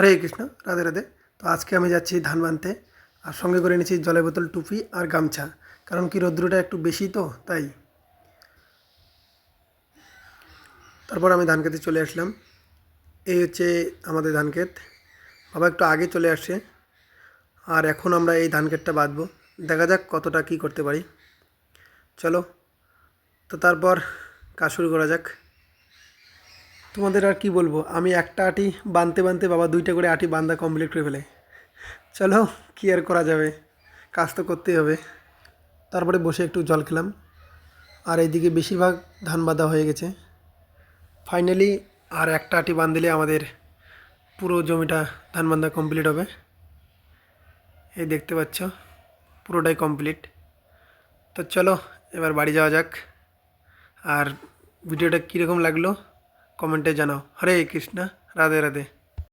হরে কৃষ্ণ, রাধে রাধে। তো আজকে আমি যাচ্ছি ধান বানতে, আর সঙ্গে করে এনেছি জলের বোতল, টুপি আর গামছা। কারণ কি, রৌদ্রটা একটু বেশি তো তাই। তারপর আমি ধান খেতে চলে আসলাম। এই হচ্ছে আমাদের ধান ক্ষেত। বাবা একটু আগে চলে আসছে, আর এখন আমরা এই ধান ক্ষেতটা বাঁধবো। দেখা যাক কতটা কি করতে পারি। চলো, তো তারপর কাজ শুরু করা যাক। তোমাদের আর কি বলবো, আমি একটা আটি বানতে বানতে বাবা দুইটা করে আটি বান্ধা কমপ্লিট করে ফেলে। চলো, কি আর করা যাবে, কাজ তো করতেই হবে। তারপরে বসে একটু জল খেলাম, আর এইদিকে বেশিরভাগ ধান বাঁধা হয়ে গেছে ফাইনালি। আর একটা আটি বাঁধ দিলে আমাদের পুরো জমিটা ধান বান্ধা কমপ্লিট হবে। এই দেখতে পাচ্ছ, পুরোটাই কমপ্লিট। তো চলো, এবার বাড়ি যাওয়া যাক। আর ভিডিওটা কীরকম লাগলো কমেন্টে জানাও। হরে কৃষ্ণ, রাধে রাধে।